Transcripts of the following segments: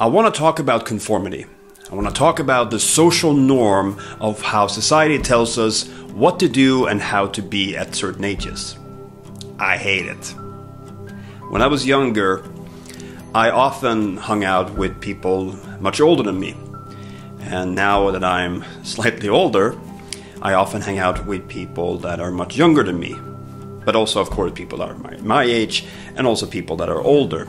I want to talk about conformity. I want to talk about the social norm of how society tells us what to do and how to be at certain ages. I hate it. When I was younger, I often hung out with people much older than me. And now that I'm slightly older, I often hang out with people that are much younger than me. But also, of course, people that are my age and also people that are older.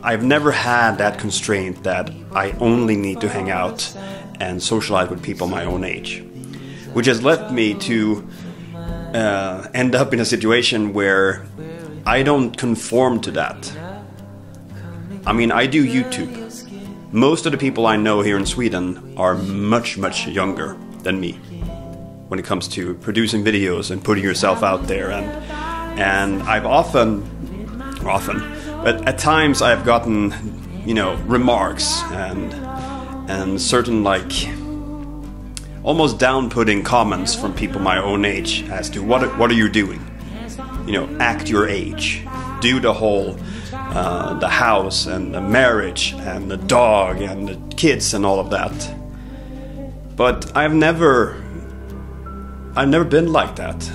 I've never had that constraint that I only need to hang out and socialize with people my own age. Which has led me to end up in a situation where I don't conform to that. I mean, I do YouTube. Most of the people I know here in Sweden are much, much younger than me when it comes to producing videos and putting yourself out there. And I've but at times I've gotten, remarks and certain almost down-putting comments from people my own age as to what are you doing? Act your age. Do the whole the house and the marriage and the dog and the kids and all of that. But I've never been like that.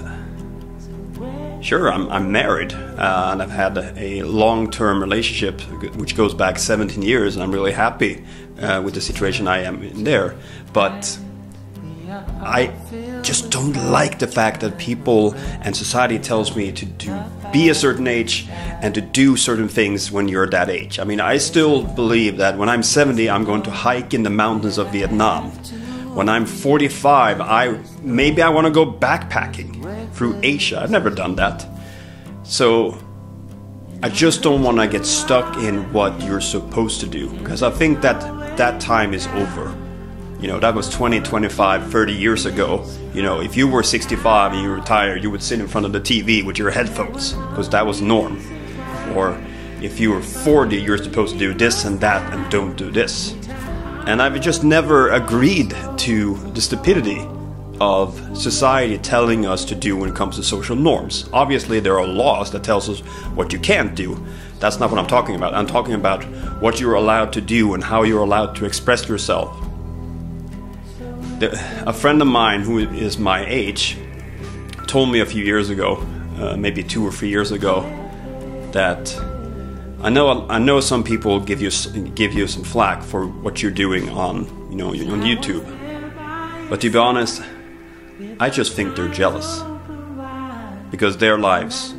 Sure, I'm married and I've had a long-term relationship which goes back 17 years, and I'm really happy with the situation I am in there. But I just don't like the fact that people and society tells me to be a certain age and to do certain things when you're that age. I mean, I still believe that when I'm 70, I'm going to hike in the mountains of Vietnam. When I'm 45, maybe I want to go backpacking through Asia. I've never done that. So I just don't want to get stuck in what you're supposed to do, because I think that time is over. That was 20, 25, 30 years ago. If you were 65 and you retired, you would sit in front of the TV with your headphones, because that was norm. Or if you were 40, you're supposed to do this and that and don't do this. And I've just never agreed to the stupidity of society telling us to do when it comes to social norms. Obviously, there are laws that tells us what you can't do. That's not what I'm talking about. I'm talking about what you're allowed to do and how you're allowed to express yourself. A friend of mine who is my age told me a few years ago, maybe 2 or 3 years ago, that I know some people give you some flack for what you're doing on YouTube, but to be honest, I just think they're jealous because their lives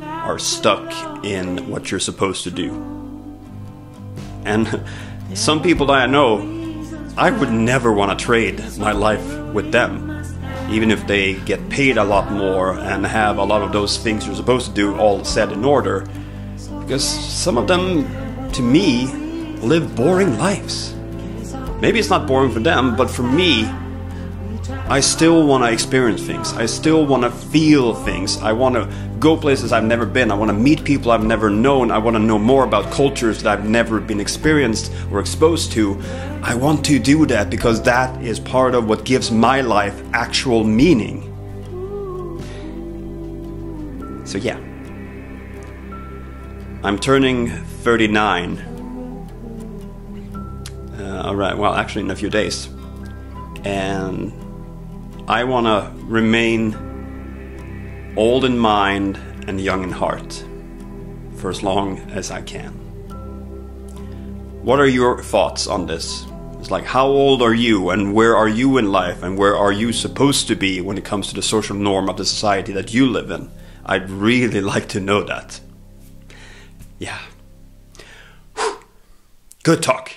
are stuck in what you're supposed to do. And some people that I know, I would never want to trade my life with them, even if they get paid a lot more and have a lot of those things you're supposed to do all set in order. Because some of them, to me, live boring lives. Maybe it's not boring for them, but for me, I still want to experience things. I still want to feel things. I want to go places I've never been. I want to meet people I've never known. I want to know more about cultures that I've never been experienced or exposed to. I want to do that because that is part of what gives my life actual meaning. So yeah. I'm turning 39. Alright, well, actually in a few days. And I want to remain old in mind and young in heart for as long as I can. What are your thoughts on this? It's like, how old are you and where are you in life and where are you supposed to be when it comes to the social norm of the society that you live in? I'd really like to know that. Yeah. Good talk.